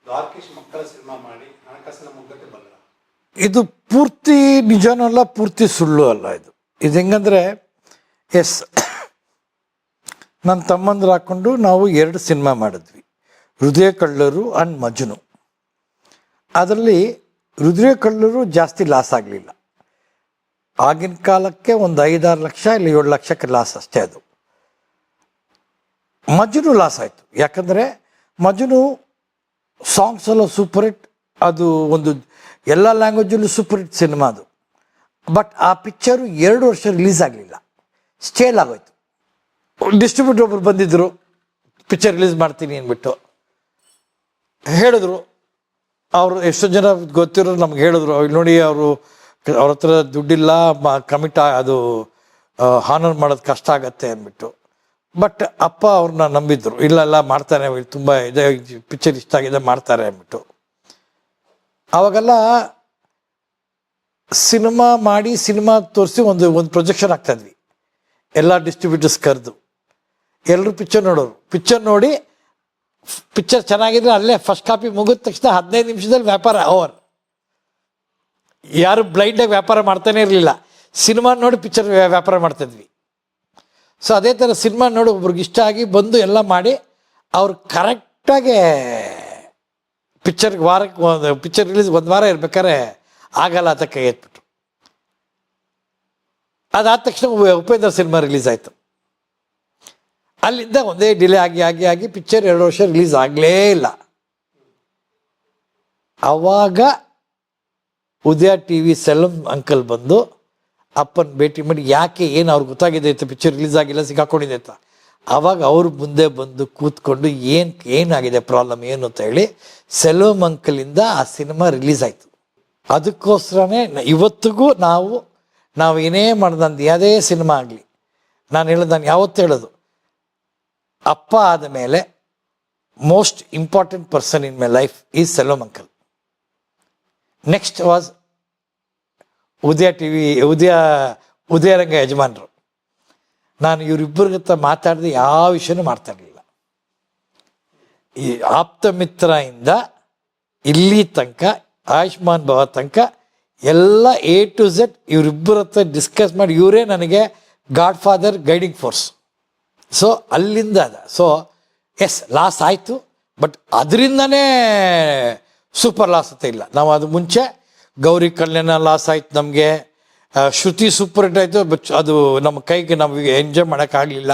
ದ್ವಾರಕೀಶ್ ಮಕ್ಕಳ ಸಿನಿಮಾ ಮಾಡಿ ಹಣಕಾಸಿನ ಮುಗ್ಗಟ್ಟೆ ಬಲ್ಲ. ಇದು ಪೂರ್ತಿ ನಿಜನೂ ಅಲ್ಲ, ಪೂರ್ತಿ ಸುಳ್ಳು ಅಲ್ಲ. ಇದು ಹೆಂಗಂದರೆ, ಎಸ್, ನನ್ನ ತಮ್ಮಂದ್ರು ಹಾಕ್ಕೊಂಡು ನಾವು 2 ಸಿನಿಮಾ ಮಾಡಿದ್ವಿ, ಹೃದಯ ಕಳ್ಳರು ಆ್ಯಂಡ್ ಮಜ್ನು. ಅದರಲ್ಲಿ ಹೃದಯ ಕಳ್ಳರು ಜಾಸ್ತಿ ಲಾಸ್ ಆಗಲಿಲ್ಲ. ಆಗಿನ ಕಾಲಕ್ಕೆ ಒಂದು 5-6 ಲಕ್ಷ ಇಲ್ಲ 7 ಲಕ್ಷಕ್ಕೆ ಲಾಸ್ ಅಷ್ಟೇ. ಅದು ಮಜ್ನು ಲಾಸ್ ಆಯಿತು. ಯಾಕಂದರೆ ಮಜ್ನು ಸಾಂಗ್ಸ್ ಎಲ್ಲ ಸೂಪರ್ ಹಿಟ್, ಅದು ಒಂದು ಎಲ್ಲ ಲ್ಯಾಂಗ್ವೇಜಲ್ಲೂ ಸೂಪರ್ ಹಿಟ್ ಸಿನಿಮಾ ಅದು. ಬಟ್ ಆ ಪಿಕ್ಚರು 2 ವರ್ಷ ರಿಲೀಸ್ ಆಗಲಿಲ್ಲ, ಸ್ಟೇಲ್ ಆಗೋಯ್ತು. ಡಿಸ್ಟ್ರಿಬ್ಯೂಟರ್ ಒಬ್ರು ಬಂದಿದ್ದರು, ಪಿಕ್ಚರ್ ರಿಲೀಸ್ ಮಾಡ್ತೀನಿ ಅಂದ್ಬಿಟ್ಟು ಹೇಳಿದ್ರು. ಅವರು ಎಷ್ಟೋ ಜನ ಗೊತ್ತಿರೋರು ನಮ್ಗೆ ಹೇಳಿದ್ರು, ಇಲ್ಲಿ ನೋಡಿ ಅವ್ರ ಹತ್ರ ದುಡ್ಡಿಲ್ಲ, ಅದು ಹಾನರ್ ಮಾಡೋದು ಕಷ್ಟ ಆಗತ್ತೆ ಅಂದ್ಬಿಟ್ಟು. ಬಟ್ ಅಪ್ಪ ಅವ್ರನ್ನ ನಂಬಿದ್ರು, ಇಲ್ಲ ಮಾಡ್ತಾರೆ, ತುಂಬ ಇದೆ, ಪಿಕ್ಚರ್ ಇಷ್ಟ ಆಗಿದೆ, ಮಾಡ್ತಾರೆ ಅಂದ್ಬಿಟ್ಟು. ಅವಾಗೆಲ್ಲ ಸಿನಿಮಾ ಮಾಡಿ ಸಿನಿಮಾ ತೋರಿಸಿ ಒಂದು ಪ್ರೊಜೆಕ್ಷನ್ ಆಗ್ತಾಯಿದ್ವಿ, ಎಲ್ಲ ಡಿಸ್ಟ್ರಿಬ್ಯೂಟರ್ಸ್ ಕರೆದು ಎಲ್ಲರೂ ಪಿಕ್ಚರ್ ನೋಡೋರು. ಪಿಕ್ಚರ್ ನೋಡಿ ಪಿಕ್ಚರ್ ಚೆನ್ನಾಗಿದ್ರೆ ಅಲ್ಲೇ ಫಸ್ಟ್ ಕಾಪಿ ಮುಗಿದ ತಕ್ಷಣ 15 ನಿಮಿಷದಲ್ಲಿ ವ್ಯಾಪಾರ ಓವರ್. ಯಾರು ಬ್ಲೈಂಡಾಗಿ ವ್ಯಾಪಾರ ಮಾಡ್ತಾನೆ ಇರಲಿಲ್ಲ, ಸಿನಿಮಾ ನೋಡಿ ಪಿಕ್ಚರ್ ವ್ಯಾಪಾರ ಮಾಡ್ತಾಯಿದ್ವಿ. ಸೊ ಅದೇ ಥರ ಸಿನಿಮಾ ನೋಡಿ ಒಬ್ರಿಗೆ ಇಷ್ಟ ಆಗಿ ಬಂದು ಎಲ್ಲ ಮಾಡಿ ಅವ್ರು ಕರೆಕ್ಟಾಗಿ ಪಿಕ್ಚರ್ ರಿಲೀಸ್ 1 ವಾರ ಇರ್ಬೇಕಾದ್ರೆ ಆಗಲ್ಲ ಅಂತ ಕೈ ಎತ್ಬಿಟ್ರು. ಅದಾದ ತಕ್ಷಣ ಉಪೇಂದ್ರ ಸಿನಿಮಾ ರಿಲೀಸ್ ಆಯಿತು. ಅಲ್ಲಿಂದ ಒಂದೇ ಡಿಲೇ ಆಗಿ ಪಿಕ್ಚರ್ 2 ವರ್ಷ ರಿಲೀಸ್ ಆಗಲೇ ಇಲ್ಲ. ಆವಾಗ ಉದಯ TV ಸೆಲಂ ಅಂಕಲ್ ಬಂದು ಅಪ್ಪನ ಭೇಟಿ ಮಾಡಿ, ಯಾಕೆ ಏನು ಅವ್ರಿಗೆ ಗೊತ್ತಾಗಿದೆ ಅಂತ ಪಿಕ್ಚರ್ ರಿಲೀಸ್ ಆಗಿಲ್ಲ, ಸಿಕ್ಕಾಕೊಂಡಿದೆ ಅಂತ. ಆವಾಗ ಅವರು ಮುಂದೆ ಬಂದು ಕೂತ್ಕೊಂಡು ಏನಾಗಿದೆ ಪ್ರಾಬ್ಲಮ್ ಏನು ಅಂತ ಹೇಳಿ ಸೆಲಂ ಅಂಕಲಿಂದ ಆ ಸಿನಿಮಾ ರಿಲೀಸ್ ಆಯಿತು. ಅದಕ್ಕೋಸ್ಕರನೇ ಇವತ್ತಿಗೂ ನಾವು ಏನೇ ಮಾಡ್ದಂದು ಯಾವುದೇ ಸಿನಿಮಾ ಆಗಲಿ, ನಾನು ಯಾವತ್ತೂ ಹೇಳೋದು, ಅಪ್ಪ ಆದ ಮೇಲೆ most important person in my life is Salem uncle. Next was Udaya TV, Udayaranga ಯಜಮಾನರು. ನಾನು ಇವರಿಬ್ಬರಿಗತ್ತ ಮಾತಾಡಿದೆ ಯಾವ ವಿಷಯನೂ ಮಾಡ್ತಾ ಇರಲಿಲ್ಲ. ಈ ಆಪ್ತ ಮಿತ್ರದಿಂದ ಇಲ್ಲಿ ತನಕ, ಆಯುಷ್ಮಾನ್ ಭವ ತನಕ ಎಲ್ಲ A to Z ಇವರಿಬ್ಬರ ಹತ್ರ ಡಿಸ್ಕಸ್ ಮಾಡಿ, ಇವರೇ ನನಗೆ god father, guiding force. So ಅಲ್ಲಿಂದ ಎಸ್ ಲಾಸ್ ಆಯಿತು, ಬಟ್ ಅದರಿಂದನೇ ಸೂಪರ್ ಲಾಸ್ ಅಂತ ಇಲ್ಲ. ನಾವು ಅದು ಮುಂಚೆ ಗೌರಿ ಕಲ್ಯಾಣ ಲಾಸ್ ಆಯ್ತು ನಮಗೆ, ಶ್ರುತಿ ಸೂಪರ್ ಹಿಟ್ ಆಯಿತು, ಅದು ನಮ್ಮ ಕೈಗೆ ನಮಗೆ ಎಂಜಾಯ್ ಮಾಡೋಕ್ಕಾಗಲಿಲ್ಲ.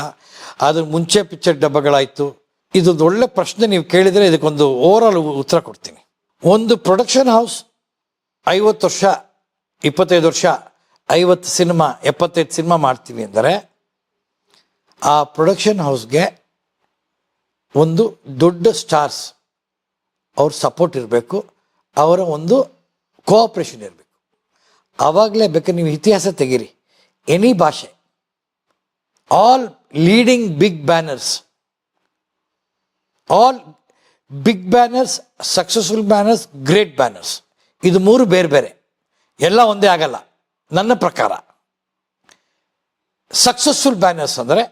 ಅದ್ರ ಮುಂಚೆ ಪಿಕ್ಚರ್ ಡಬ್ಬಗಳಾಯಿತು. ಇದೊಂದು ಒಳ್ಳೆ ಪ್ರಶ್ನೆ ನೀವು ಕೇಳಿದರೆ ಇದಕ್ಕೊಂದು ಓವರಾಲ್ ಉತ್ತರ ಕೊಡ್ತೀನಿ. ಒಂದು ಪ್ರೊಡಕ್ಷನ್ ಹೌಸ್ 50 ವರ್ಷ, 25 ವರ್ಷ, 50 ಸಿನಿಮಾ, 75 ಸಿನಿಮಾ ಮಾಡ್ತೀವಿ ಅಂದರೆ ಆ ಪ್ರೊಡಕ್ಷನ್ ಹೌಸ್ಗೆ ಒಂದು ದೊಡ್ಡ ಸ್ಟಾರ್ಸ್ ಅವ್ರ ಸಪೋರ್ಟ್ ಇರಬೇಕು, ಅವರ ಒಂದು ಕೋಆಪ್ರೇಷನ್ ಇರಬೇಕು. ಆವಾಗಲೇ ಬೇಕಾದ್ರೆ ನೀವು ಇತಿಹಾಸ ತೆಗೀರಿ, ಎನಿ ಭಾಷೆ, all leading big banners, successful banners, great banners, ಇದು 3 ಬೇರೆ ಬೇರೆ, ಎಲ್ಲ ಒಂದೇ ಆಗಲ್ಲ ನನ್ನ ಪ್ರಕಾರ. ಸಕ್ಸಸ್ಫುಲ್ ಬ್ಯಾನರ್ಸ್ ಅಂದರೆ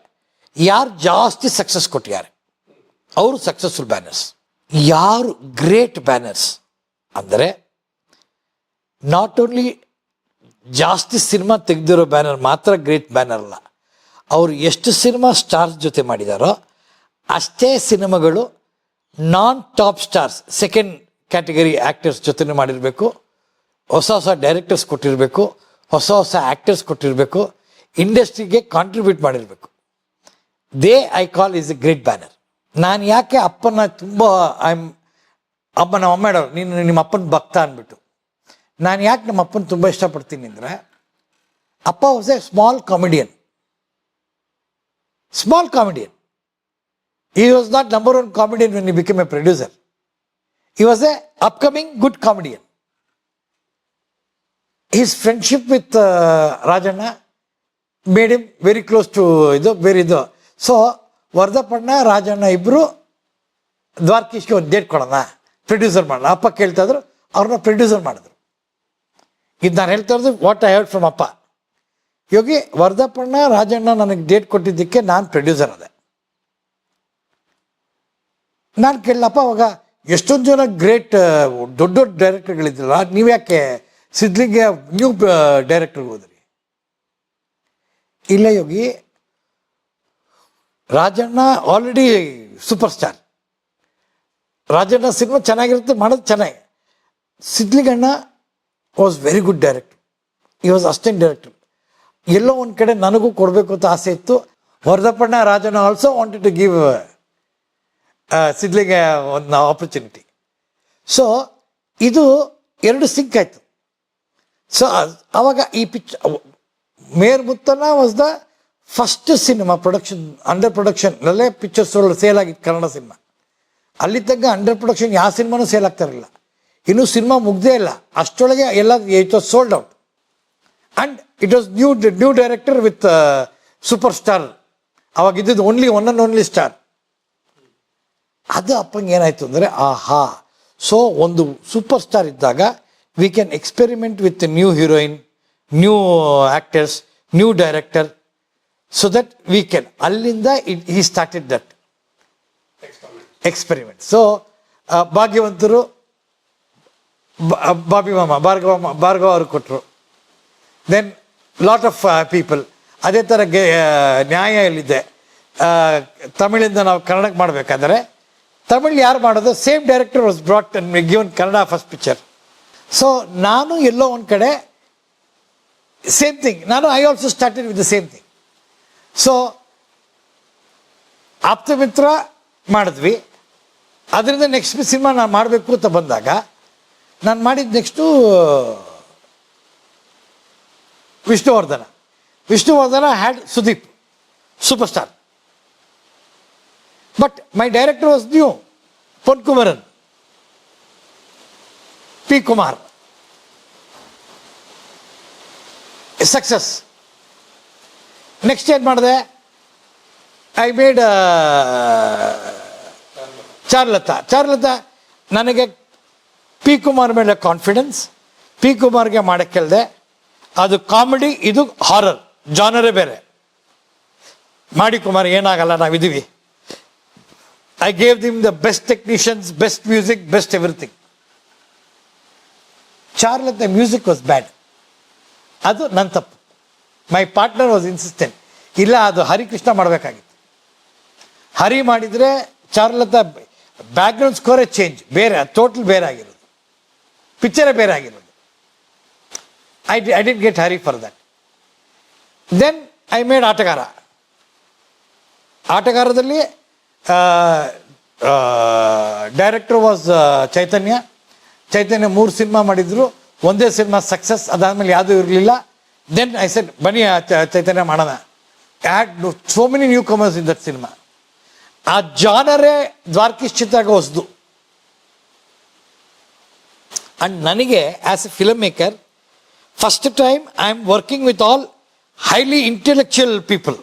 ಯಾರು ಜಾಸ್ತಿ ಸಕ್ಸಸ್ ಕೊಟ್ಟಿದ್ದಾರೆ ಅವರು ಸಕ್ಸಸ್ಫುಲ್ ಬ್ಯಾನರ್ಸ್. ಯಾರು ಗ್ರೇಟ್ ಬ್ಯಾನರ್ಸ್ ಅಂದರೆ ನಾಟ್ ಓನ್ಲಿ ಜಾಸ್ತಿ ಸಿನಿಮಾ ತೆಗೆದಿರೋ ಬ್ಯಾನರ್ ಮಾತ್ರ ಗ್ರೇಟ್ ಬ್ಯಾನರ್ ಅಲ್ಲ, ಅವರು ಎಷ್ಟು ಸಿನಿಮಾ ಸ್ಟಾರ್ಸ್ ಜೊತೆ ಮಾಡಿದಾರೋ ಅಷ್ಟೇ ಸಿನಿಮಾಗಳು non top stars, second category actors ಜೊತೆ ಮಾಡಿರಬೇಕು, ಹೊಸ ಡೈರೆಕ್ಟರ್ಸ್ ಕೊಟ್ಟಿರಬೇಕು, ಹೊಸ ಆ್ಯಕ್ಟರ್ಸ್ ಕೊಟ್ಟಿರಬೇಕು, ಇಂಡಸ್ಟ್ರಿಗೆ ಕಾಂಟ್ರಿಬ್ಯೂಟ್ ಮಾಡಿರಬೇಕು. I call is A great banner. ನಾನು ಯಾಕೆ ಅಪ್ಪನ ತುಂಬ ನಮ್ಮ ಅಮ್ಮ ಹೇಳೋರು, ನೀನು ನಿಮ್ಮ ಅಪ್ಪನ ಭಕ್ತ ಅಂದ್ಬಿಟ್ಟು. ನಾನು ಯಾಕೆ ನಮ್ಮ ಅಪ್ಪನ ತುಂಬ ಇಷ್ಟಪಡ್ತೀನಿ ಅಂದರೆ, ಅಪ್ಪ was A small comedian. He was not number 1 comedian when he became a producer. He was a upcoming good comedian. His friendship with Rajanna made him very close to ಇದು. ಸೊ ವರ್ಧಪಣ್ಣ, ರಾಜಣ್ಣ ಇಬ್ಬರು ದ್ವಾರಕೀಶ್ಗೆ ಒಂದು ಡೇಟ್ ಕೊಡೋಣ, producer ಮಾಡೋಣ. ಅಪ್ಪ ಕೇಳ್ತಾ ಇದ್ರು, ಅವ್ರನ್ನ producer ಮಾಡಿದ್ರು. ಇದು ನಾನು ಹೇಳ್ತಾ ಇರೋದು ವಾಟ್ ಐ ಹರ್ಡ್ ಫ್ರಮ್ ಅಪ್ಪ. ಯೋಗಿ ವರ್ಧಪಣ್ಣ, ರಾಜಣ್ಣ ನನಗೆ ಡೇಟ್ ಕೊಟ್ಟಿದ್ದಕ್ಕೆ ನಾನು ಪ್ರೊಡ್ಯೂಸರ್ ಅದೇ. ನಾನು ಕೇಳಪ್ಪ, ಅವಾಗ ಎಷ್ಟೊಂದು ಜನ ಗ್ರೇಟ್ ದೊಡ್ಡ ದೊಡ್ಡ ಡೈರೆಕ್ಟರ್ಗಳಿದ್ರಲ್ಲ, ನೀವು ಯಾಕೆ ಸಿದ್ಲಿಂಗೆ ನ್ಯೂ ಡೈರೆಕ್ಟರ್ಗೆ ಹೋದ್ರಿ? ಇಲ್ಲ Yogi, Rajanna already super star. Rajanna cinema ಚೆನ್ನಾಗಿರುತ್ತೆ, ಮಾಡೋದು ಚೆನ್ನಾಗಿ. Siddliganna was very good director, ಈ ವಾಸ್ ಅಸಿಸ್ಟೆಂಟ್ ಡೈರೆಕ್ಟರ್. ಎಲ್ಲೋ ಒಂದು ಕಡೆ ನನಗೂ ಕೊಡಬೇಕು ಅಂತ ಆಸೆ ಇತ್ತು. Varadappanna, Rajanna also wanted to give ಸಿದ್ಲಿಗೆ ಒಂದು ಆಪರ್ಚುನಿಟಿ. ಸೊ ಇದು ಎರಡು ಸಿಂಕ್ ಆಯಿತು. ಸೊ ಆವಾಗ ಈ mayor Muthanna was the first cinema production, under ಪ್ರೊಡಕ್ಷನ್ನಲ್ಲೇ ಪಿಕ್ಚರ್ಸ್ ಸೇಲ್ ಆಗಿತ್ತು ಕನ್ನಡ ಸಿನಿಮಾ. ಅಲ್ಲಿ ತನಕ ಅಂಡರ್ ಪ್ರೊಡಕ್ಷನ್ ಯಾವ ಸಿನಿಮಾನೂ ಸೇಲ್ ಆಗ್ತಾ ಇರಲಿಲ್ಲ. ಇನ್ನೂ ಸಿನಿಮಾ ಮುಗ್ದೇ ಇಲ್ಲ, ಅಷ್ಟರೊಳಗೆ ಎಲ್ಲ it was sold out. And it was new director with super star. ಅವಾಗ ಇದ್ದಿದ್ದು only one and only star. ಅದು ಅಪ್ಪಂಗೆ ಏನಾಯಿತು ಅಂದರೆ, ಆಹಾ, ಸೊ ಒಂದು ಸೂಪರ್ ಸ್ಟಾರ್ ಇದ್ದಾಗ we can experiment with new heroine, new actors, new director, so that we can. ಅಲ್ಲಿಂದ ಈ started that experiment. So Bhagyavantharu ಬಾಬಿ ಮಾಮ, ಭಾರ್ಗವ ಅವರು ಕೊಟ್ಟರು. Then lot of people. ಅದೇ ಥರ ನ್ಯಾಯ ಎಲ್ಲಿದೆ, ತಮಿಳಿಂದ ನಾವು ಕನ್ನಡಕ್ಕೆ ಮಾಡಬೇಕಾದ್ರೆ ತಮಿಳ್ ಯಾರು ಮಾಡೋದು, same director was brought and given Kannada first picture. So ನಾನು ಎಲ್ಲೋ ಒಂದು ಕಡೆ same thing, I also started with the same thing. So Apthamitra ಮಾಡಿದ್ವಿ. ಅದರಿಂದ ನೆಕ್ಸ್ಟ್ ಸಿನಿಮಾ ನಾನು ಮಾಡಬೇಕು ಅಂತ ಬಂದಾಗ ನಾನು ಮಾಡಿದ next Vishnuvardhana had Sudeep, super star. But my director was new, Pon Kumaran, P Kumar. Success. Next ಏನು ಮಾಡಿದೆ, ಐ ಮೇಡ್ ಚಾರುಲತಾ. ನನಗೆ ಪಿ ಕುಮಾರ್ ಮೇಲೆ ಕಾನ್ಫಿಡೆನ್ಸ್, ಪಿ ಕುಮಾರ್ಗೆ ಮಾಡಕ್ಕೆ ಕೇಳಿದೆ. ಅದು ಕಾಮಿಡಿ, ಇದು ಹಾರರ್, ಜಾನರೇ ಬೇರೆ. ಮಾಡಿ ಕುಮಾರ್, ಏನಾಗಲ್ಲ, ನಾವಿದ್ದೀವಿ. I gave them the best technicians, best music, best everything. Charulatha music was bad, ಅದು ನನ್ನ ತಪ್ಪು. ಮೈ ಪಾರ್ಟ್ನರ್ ವಾಸ್ ಇನ್ಸಿಸ್ಟೆಂಟ್, ಇಲ್ಲ ಅದು ಹರಿಕೃಷ್ಣ ಮಾಡಬೇಕಾಗಿತ್ತು. ಹರಿ ಮಾಡಿದರೆ ಚಾರುಲತಾ ಬ್ಯಾಕ್ಗ್ರೌಂಡ್ ಸ್ಕೋರೇ ಚೇಂಜ್, ಬೇರೆ, ಟೋಟಲ್ ಬೇರೆ ಆಗಿರೋದು, ಪಿಕ್ಚರೇ ಬೇರೆ ಆಗಿರೋದು. I didn't get Hari for that. Then I made ಆಟಗಾರ. ಆಟಗಾರದಲ್ಲಿ ಡೈರೆಕ್ಟರ್ ವಾಸ್ ಚೈತನ್ಯ 3 ಸಿನಿಮಾ ಮಾಡಿದ್ರು, ಒಂದೇ ಸಿನಿಮಾ ಸಕ್ಸಸ್. ಅದಾದಮೇಲೆ ಯಾವುದೂ ಇರಲಿಲ್ಲ. ದೆನ್ ಐ ಸೆಡ್, ಬನ್ನಿ ಚೈತನ್ಯ ಮಾಡೋಣ. Had so many newcomers in that cinema. ಆ ಜಾನರೇ ದ್ವಾರಕೀಶ್ ಚಿತ್ರಾಗ ಹೊಸದು. ಆ್ಯಂಡ್ ನನಗೆ as a filmmaker, first time I am working with all highly intellectual people.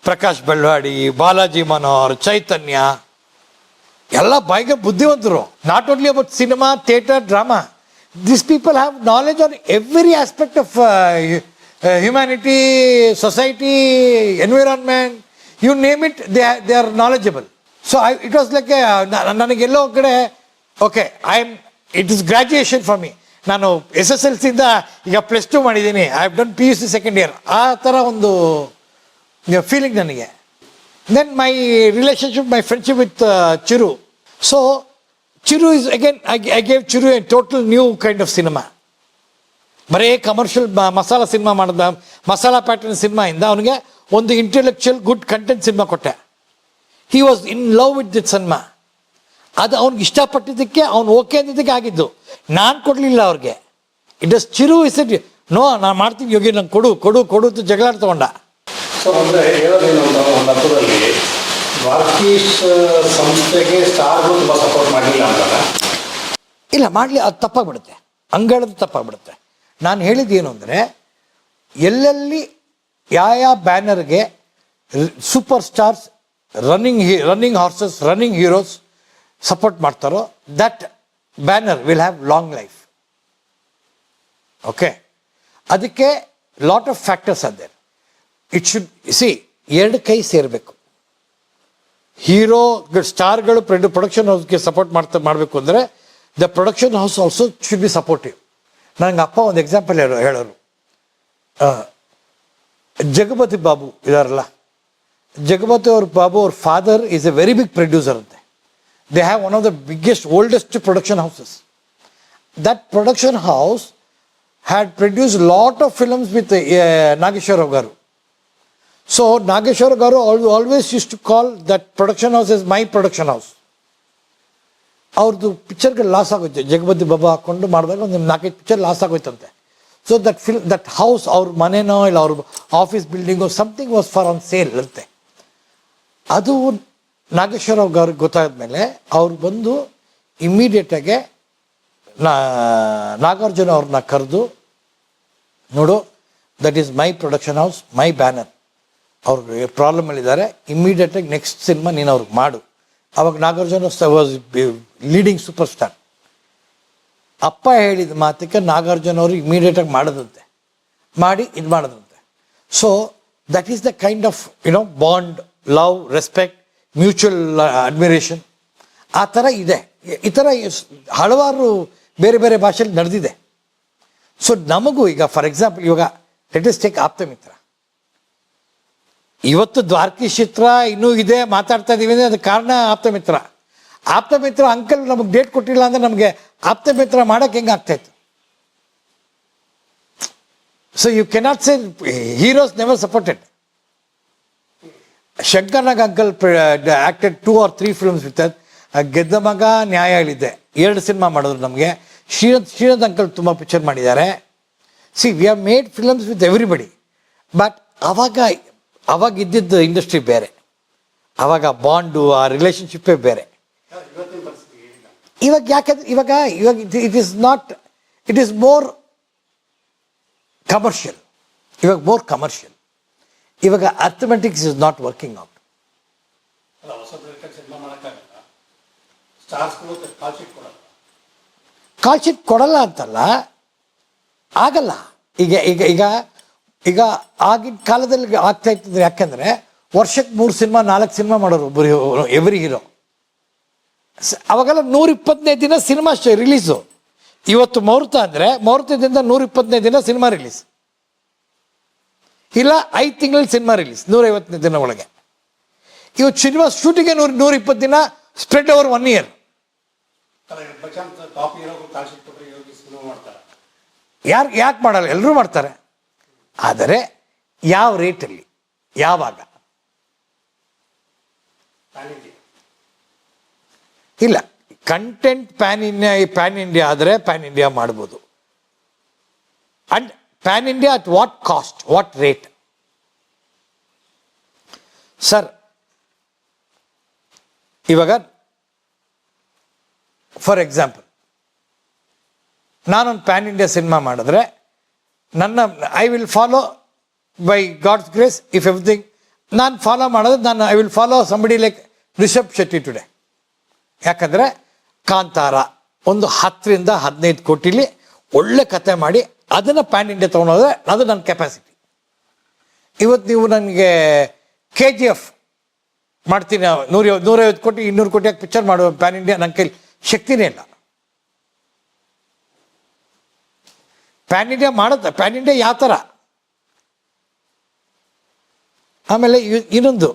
Prakash Belawadi, Balaji Manohar, Chaitanya, ಎಲ್ಲ ಭಯಂಕರ ಬುದ್ಧಿವಂತರು. Not only about cinema, theatre, drama. This people have knowledge on every aspect of humanity, society, environment, you name it, they are knowledgeable. So it was like ನನಗೆಲ್ಲೋ ಕಡೆ okay, it is graduation for me. ನಾನು SSLCಯಿಂದ ಈಗ +2 ಮಾಡಿದ್ದೀನಿ. I have done PUC second year. ಆ ಥರ ಒಂದು feeling ನನಗೆ. Then my relationship, my friendship with Chiru. So Chiru is again, I gave Chiru a total new kind of cinema. ಬರೀ ಕಮರ್ಷಿಯಲ್ ಮಸಾಲಾ ಸಿನಿಮಾ ಮಾಡಿದ, ಮಸಾಲಾ ಪ್ಯಾಟರ್ನ್ ಸಿನಿಮಾಯಿಂದ ಅವನಿಗೆ ಒಂದು ಇಂಟೆಲೆಕ್ಚುಯಲ್ ಗುಡ್ ಕಂಟೆಂಟ್ ಸಿನಿಮಾ ಕೊಟ್ಟೆ. He was in love with that cinema. ಅದು ಅವ್ನಿಗೆ ಇಷ್ಟಪಟ್ಟಿದ್ದಕ್ಕೆ, ಅವ್ನು okay ಅಂದಿದ್ದಕ್ಕೆ ಆಗಿದ್ದು. ನಾನು ಕೊಡಲಿಲ್ಲ ಅವ್ರಿಗೆ. It is Chiru is it, no ನಾನು ಮಾಡ್ತೀನಿ ಯೋಗಿ, ನಂಗೆ ಕೊಡು ಕೊಡು ಕೊಡು ಅಂತ ಜಗಳ ತಗೊಂಡ. ಸೊ ಅಂದರೆ ಹೇಳೋದೇನು ಒಂದು ಹಬ್ಬದಲ್ಲಿ ದ್ವಾರಕೀಶ್ ಸಂಸ್ಥೆಗೆ ಸ್ಟಾರ್ಗಳು ತುಂಬ ಸಪೋರ್ಟ್ ಮಾಡಲಿಲ್ಲ ಅಂತಲ್ಲ? ಇಲ್ಲ, ಮಾಡಲಿ, ಅದು ತಪ್ಪಾಗ್ಬಿಡುತ್ತೆ, ಹಂಗೇಳೋದು ತಪ್ಪಾಗ್ಬಿಡುತ್ತೆ. ನಾನು ಹೇಳಿದ್ದೇನು ಅಂದರೆ, ಎಲ್ಲೆಲ್ಲಿ ಯಾವ ಬ್ಯಾನರ್ಗೆ super stars, running horses, running heroes support ಮಾಡ್ತಾರೋ, that banner will have long life. Okay, ಅದಕ್ಕೆ lot of factors are there. It should see, 2 ಕೈ ಸೇರಬೇಕು. ಹೀರೋ ಸ್ಟಾರ್ಗಳು ಪ್ರೊಡಕ್ಷನ್ ಹೌಸ್ಗೆ ಸಪೋರ್ಟ್ ಮಾಡಬೇಕು ಅಂದರೆ the production house also should be supportive. ನನಗೆ ಅಪ್ಪ ಒಂದು ಎಕ್ಸಾಂಪಲ್ ಹೇಳೋರು, ಜಗಪತಿ ಬಾಬು ಇದಾರಲ್ಲ, ಜಗಪತಿ ಬಾಬು ಅವ್ರ father is a very big producer ಅಂತೆ. They have one of the biggest oldest production houses. That production house had produce lot of films with Nageshwara garu. So Nageshwar garu always used to call that production house as my production house. ಅವ್ರದ್ದು ಪಿಕ್ಚರ್ಗೆ loss ಆಗೋಯ್ತು, ಜಗಪತಿ ಬಾಬಾ ಹಾಕ್ಕೊಂಡು ಮಾಡಿದಾಗ ಒಂದು 4-5 picture loss ಆಗೋಯ್ತಂತೆ. So that house, ಅವ್ರ ಮನೆನೋ ಇಲ್ಲ ಅವ್ರ ಆಫೀಸ್ ಬಿಲ್ಡಿಂಗೋ something was for on sale ಅಂತೆ. ಅದು ನಾಗೇಶ್ವರ garu ಗೊತ್ತಾದ್ಮೇಲೆ ಅವ್ರು ಬಂದು ಇಮ್ಮಿಡಿಯೇಟಾಗೆ ನಾಗಾರ್ಜುನ ಅವ್ರನ್ನ ಕರೆದು, ನೋಡು that is my production house, my banner, ಅವ್ರಿಗೆ ಪ್ರಾಬ್ಲಮಲ್ಲಿದ್ದಾರೆ, ಇಮ್ಮಿಡಿಯೇಟಾಗಿ ನೆಕ್ಸ್ಟ್ ಸಿನಿಮಾ ನೀನು ಅವ್ರಿಗೆ ಮಾಡು. ಅವಾಗ Nagarjuna was leading super star. ಅಪ್ಪ ಹೇಳಿದ ಮಾತಕ್ಕೆ ನಾಗಾರ್ಜುನ ಅವರು ಇಮ್ಮಿಡಿಯೇಟಾಗಿ ಮಾಡೋದಂತೆ, ಮಾಡಿ ಇದು ಮಾಡೋದಂತೆ. So that is the kind of bond, love, respect, mutual admiration ಆ ಥರ ಇದೆ. ಈ ಥರ ಹಲವಾರು ಬೇರೆ ಬೇರೆ ಭಾಷೆಯಲ್ಲಿ ನಡೆದಿದೆ. ಸೊ ನಮಗೂ ಈಗ ಫಾರ್ ಎಕ್ಸಾಂಪಲ್ ಇವಾಗ ಲೆಟ್ ಅಸ್ ಟೇಕ್ ಆಪ್ತಮಿತ್ರ. ಇವತ್ತು ದ್ವಾರಕೀಶ್ ಚಿತ್ರ ಇನ್ನೂ ಇದೆ, ಮಾತಾಡ್ತಾ ಇದ್ದೀವಿ ಅಂದರೆ ಅದಕ್ಕೆ ಕಾರಣ ಆಪ್ತಮಿತ್ರ. ಆಪ್ತಮಿತ್ರ ಅಂಕಲ್ ನಮಗೆ ಡೇಟ್ ಕೊಟ್ಟಿಲ್ಲ ಅಂದರೆ ನಮಗೆ ಆಪ್ತಮಿತ್ರ ಮಾಡೋಕ್ಕೆ ಹೆಂಗೆ ಆಗ್ತಾಯಿತ್ತು? So you cannot say heroes never supported. Shankar Nag uncle acted 2 or 3 films with Gedda Maga, ನ್ಯಾಯ ಹೇಳಿದ್ದೆ, 2 ಸಿನಿಮಾ ಮಾಡಿದ್ರು ನಮಗೆ. ಶ್ರೀನಾಥ್ ಅಂಕಲ್ ತುಂಬ ಪಿಕ್ಚರ್ ಮಾಡಿದ್ದಾರೆ. See we have made films with everybody. But ಅವಾಗ ಇದ್ದಿದ್ದು ಇಂಡಸ್ಟ್ರಿ ಬೇರೆ, ಅವಾಗ ಬಾಂಡು, ಆ ರಿಲೇಷನ್ಶಿಪ್ಪೇ ಬೇರೆ. ಇವಾಗ ಯಾಕಂದ್ರೆ ಇವಾಗ ಇಟ್ ಈಸ್ ಮೋರ್ ಕಮರ್ಷಿಯಲ್. ಇವಾಗ ಮೋರ್ ಕಮರ್ಷಿಯಲ್. ಇವಾಗ arithmetics is not working out. Call sheet ಕೊಡಲ್ಲ ಅಂತಲ್ಲ, ಆಗಲ್ಲ. ಈಗ ಈಗ ಈಗ ಈಗ ಆಗಿನ ಕಾಲದಲ್ಲಿ ಆಗ್ತಾ ಇರ್ತದೆ. ಯಾಕೆಂದರೆ ವರ್ಷಕ್ಕೆ 3 ಸಿನಿಮಾ 4 ಸಿನಿಮಾ ಮಾಡೋರು ಒಬ್ಬರು ಎವ್ರಿ ಹೀರೋ. ಅವಾಗೆಲ್ಲ 125 ದಿನ ಸಿನಿಮಾ ರಿಲೀಸು. ಇವತ್ತು ಮುಹೂರ್ತ ಅಂದರೆ ಮುಹೂರ್ತದಿಂದ 125 ದಿನ ಸಿನಿಮಾ ರಿಲೀಸ್, ಇಲ್ಲ 5 ತಿಂಗಳಲ್ಲಿ ಸಿನಿಮಾ ರಿಲೀಸ್, 150 ದಿನ ಒಳಗೆ. ಇವತ್ತು ಸಿನಿಮಾ ಶೂಟಿಂಗ್ಗೆ 120 ದಿನ ಸ್ಪ್ರೆಡ್ ಓವರ್ 1 year. ಯಾಕೆ ಮಾಡಲ್ಲ? ಎಲ್ಲರೂ ಮಾಡ್ತಾರೆ. ಆದರೆ ಯಾವ ರೇಟಲ್ಲಿ, ಯಾವಾಗ? ಇಲ್ಲ, ಕಂಟೆಂಟ್ ಪ್ಯಾನ್ ಇಂಡಿಯಾ ಆದರೆ ಪ್ಯಾನ್ ಇಂಡಿಯಾ ಮಾಡ್ಬೋದು. And pan India at what cost, what rate? Sir, ಇವಾಗ ಫಾರ್ ಎಕ್ಸಾಂಪಲ್ ನಾನೊಂದು ಪ್ಯಾನ್ ಇಂಡಿಯಾ ಸಿನಿಮಾ ಮಾಡಿದ್ರೆ I will follow by God's grace if everything. ನಾನು ಫಾಲೋ ಮಾಡೋದು I will follow somebody like Rishab Shetty today. ಯಾಕಂದರೆ ಕಾಂತಾರ ಒಂದು 10-15 ಕೋಟಿಲಿ ಒಳ್ಳೆ ಕತೆ ಮಾಡಿ ಅದನ್ನು ಪ್ಯಾನ್ ಇಂಡಿಯಾ ತೊಗೊಂಡೋದ್ರೆ ಅದು ನನ್ನ ಕೆಪಾಸಿಟಿ. ಇವತ್ತು ನೀವು ನನಗೆ KGF ಮಾಡ್ತೀನಿ, 150 ಕೋಟಿ 200 ಕೋಟಿಯಾಗಿ ಪಿಕ್ಚರ್ ಮಾಡುವ ಪ್ಯಾನ್ ಇಂಡಿಯಾ ನನ್ನ ಕೈಲಿ ಶಕ್ತಿನೇ ಇಲ್ಲ. ಪ್ಯಾನ್ ಇಂಡಿಯಾ ಮಾಡುತ್ತೆ. ಪ್ಯಾನ್ ಇಂಡಿಯಾ ಯಾವ ಥರ? ಆಮೇಲೆ ಇನ್ನೊಂದು,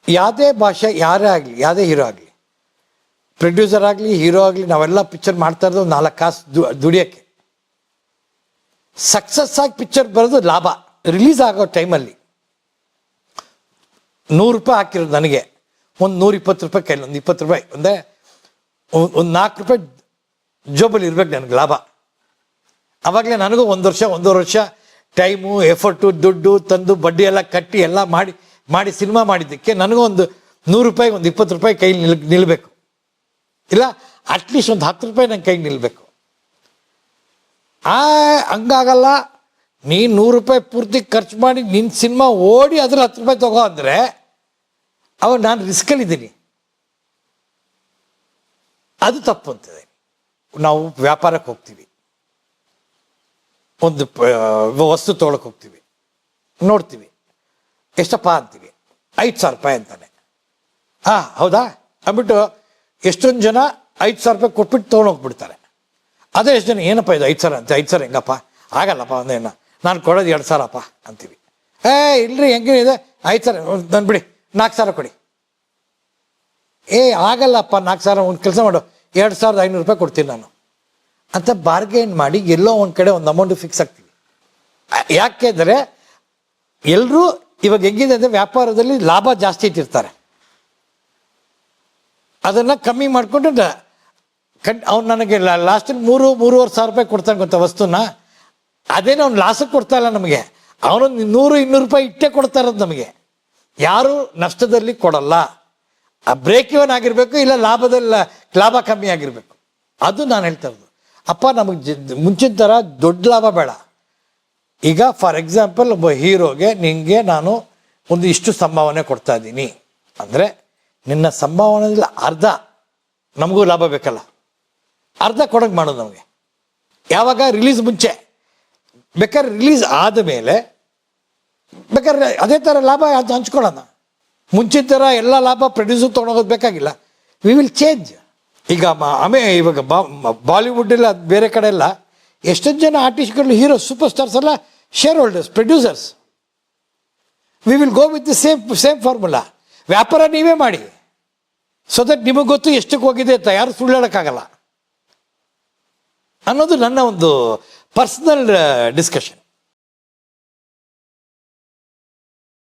ಯಾವುದೇ ಭಾಷೆ, ಯಾರೇ ಆಗಲಿ, ಯಾವುದೇ ಹೀರೋ ಆಗಲಿ, ಪ್ರೊಡ್ಯೂಸರ್ ಆಗಲಿ, ಹೀರೋ ಆಗಲಿ, ನಾವೆಲ್ಲ ಪಿಕ್ಚರ್ ಮಾಡ್ತಾ ಇರೋದು 4 ಕಾಸು ದುಡಿಯೋಕ್ಕೆ. ಸಕ್ಸಸ್ ಆಗಿ ಪಿಕ್ಚರ್ ಬರೋದು ಲಾಭ. ರಿಲೀಸ್ ಆಗೋ ಟೈಮಲ್ಲಿ 100 ರೂಪಾಯಿ ಹಾಕಿರೋದು ನನಗೆ ಒಂದು 120 ರೂಪಾಯಿ ಕೈಲಿ, ಒಂದು 20 ರೂಪಾಯಿ, ಅಂದರೆ ಒಂದು 4 ರೂಪಾಯಿ ಜೋಬಲ್ಲಿ ಇರ್ಬೇಕು ನನಗೆ ಲಾಭ. ಆವಾಗಲೇ ನನಗೂ 1 ವರ್ಷ 1.5 ವರ್ಷ ಟೈಮು, ಎಫರ್ಟು, ದುಡ್ಡು ತಂದು ಬಡ್ಡಿ ಎಲ್ಲ ಕಟ್ಟಿ ಎಲ್ಲ ಮಾಡಿ ಸಿನಿಮಾ ಮಾಡಿದ್ದಕ್ಕೆ ನನಗೂ ಒಂದು 100 ರೂಪಾಯಿ, ಒಂದು 20 ರೂಪಾಯಿ ಕೈಲಿ ನಿಲ್ಲಬೇಕು. ಇಲ್ಲ ಅಟ್ಲೀಸ್ಟ್ ಒಂದು 10 ರೂಪಾಯಿ ನನ್ನ ಕೈಗೆ ನಿಲ್ಲಬೇಕು. ಹಂಗಾಗಲ್ಲ. ನೀನು 100 ರೂಪಾಯಿ ಪೂರ್ತಿ ಖರ್ಚು ಮಾಡಿ ನಿನ್ನ ಸಿನಿಮಾ ಓಡಿ ಅದ್ರ 10 ರೂಪಾಯಿ ತಗೋ ಅಂದರೆ ಅವಾಗ ನಾನು ರಿಸ್ಕಲ್ಲಿದ್ದೀನಿ. ಅದು ತಪ್ಪು ಅಂತದೆ. ನಾವು ವ್ಯಾಪಾರಕ್ಕೆ ಹೋಗ್ತೀವಿ, ಒಂದು ವಸ್ತು ತೊಗೊಳಕ್ಕೆ ಹೋಗ್ತೀವಿ, ನೋಡ್ತೀವಿ ಎಷ್ಟಪ್ಪ ಅಂತೀವಿ, 5,000 ರೂಪಾಯಿ ಅಂತಾನೆ. ಹೌದಾ ಅಂದ್ಬಿಟ್ಟು ಎಷ್ಟೊಂದು ಜನ 5,000 ರೂಪಾಯಿ ಕೊಟ್ಬಿಟ್ಟು ತೊಗೊಂಡೋಗ್ಬಿಡ್ತಾರೆ. ಅದೇ ಎಷ್ಟು ಜನ ಏನಪ್ಪ ಇದು 5,000 ಅಂತ, 5,000 ಹೆಂಗಪ್ಪ, ಆಗಲ್ಲಪ್ಪ ಒಂದೇನ, ನಾನು ಕೊಡೋದು 2,000ಪ್ಪ ಅಂತೀವಿ. ಇಲ್ರಿ ಹೆಂಗೇನಿದೆ 5,000 ನಾನು ಬಿಡಿ 4,000 ಕೊಡಿ. ಆಗಲ್ಲಪ್ಪ 4,000, ಒಂದು ಕೆಲಸ ಮಾಡು 2,500 ರೂಪಾಯಿ ಕೊಡ್ತೀನಿ ನಾನು ಅಂತ ಬಾರ್ಗೇನ್ ಮಾಡಿ ಎಲ್ಲೋ ಒಂದು ಕಡೆ ಒಂದು ಅಮೌಂಟ್ ಫಿಕ್ಸ್ ಆಗ್ತೀವಿ. ಯಾಕೆಂದರೆ ಎಲ್ಲರೂ ಇವಾಗ ಹೆಂಗಿದೆ ಅಂದರೆ ವ್ಯಾಪಾರದಲ್ಲಿ ಲಾಭ ಜಾಸ್ತಿ ಇಟ್ಟಿರ್ತಾರೆ, ಅದನ್ನು ಕಮ್ಮಿ ಮಾಡಿಕೊಂಡು ಅವ್ನು ನನಗೆ ಲಾಸ್ಟಲ್ಲಿ 3,500 ರೂಪಾಯಿ ಕೊಡ್ತಾನೆ ಗೊತ್ತಾ ವಸ್ತುನ, ಅದೇನೋ ಅವ್ನು ಲಾಸಕ್ಕೆ ಕೊಡ್ತಾ ಇಲ್ಲ ನಮಗೆ, ಅವನು 100-200 ರೂಪಾಯಿ ಇಟ್ಟೇ ಕೊಡ್ತಾ ಇರೋದು ನಮಗೆ. ಯಾರು ನಷ್ಟದಲ್ಲಿ ಕೊಡಲ್ಲ, ಬ್ರೇಕ್ ಇವನ್ ಆಗಿರಬೇಕು, ಇಲ್ಲ ಲಾಭ ಕಮ್ಮಿ ಆಗಿರಬೇಕು. ಅದು ನಾನು ಹೇಳ್ತಾ ಇರೋದು. ಅಪ್ಪ ನಮಗೆ ಮುಂಚಿನ ಥರ ದೊಡ್ಡ ಲಾಭ ಬೇಡ. ಈಗ ಫಾರ್ ಎಕ್ಸಾಂಪಲ್ ಒಬ್ಬ ಹೀರೋಗೆ ನಿನಗೆ ನಾನು ಒಂದು ಇಷ್ಟು ಸಂಭಾವನೆ ಕೊಡ್ತಾ ಇದ್ದೀನಿ ಅಂದರೆ ನಿನ್ನ ಸಂಭಾವನೆಯಲ್ಲಿ ಅರ್ಧ ನಮಗೂ ಲಾಭ ಬೇಕಲ್ಲ, ಅರ್ಧ ಕೊಡೋಕೆ ಮಾಡೋದು ನಮಗೆ. ಯಾವಾಗ ರಿಲೀಸ್ ಮುಂಚೆ, ಬೇಕಾದ್ರೆ ರಿಲೀಸ್ ಆದಮೇಲೆ ಬೇಕಾದ್ರೆ ಅದೇ ಥರ ಲಾಭ ಹಂಚ್ಕೊಳ್ಳೋಣ. ಮುಂಚಿನ ಥರ ಎಲ್ಲ ಲಾಭ ಪ್ರೊಡ್ಯೂಸರ್ ತೊಗೊಂಡೋಗೋದು ಬೇಕಾಗಿಲ್ಲ, ವಿ ವಿಲ್ ಚೇಂಜ್. ಈಗ ಇವಾಗ ಬಾಲಿವುಡ್ಡೆಲ್ಲ ಬೇರೆ ಕಡೆ ಎಲ್ಲ ಎಷ್ಟೊಂದು ಜನ ಆರ್ಟಿಸ್ಟ್ಗಳು, ಹೀರೋ, ಸೂಪರ್ ಸ್ಟಾರ್ಸ್ ಎಲ್ಲ share holders, producers. We will go with the same formula. ವ್ಯಾಪಾರ ನೀವೇ ಮಾಡಿ, ಸೊ ದಟ್ ನಿಮಗೆ ಗೊತ್ತು ಎಷ್ಟಕ್ಕೆ ಹೋಗಿದೆ ಅಂತ, ಯಾರು ಸುಳ್ಳು ಹೇಳೋಕ್ಕಾಗಲ್ಲ ಅನ್ನೋದು ನನ್ನ ಒಂದು ಪರ್ಸನಲ್ ಡಿಸ್ಕಷನ್.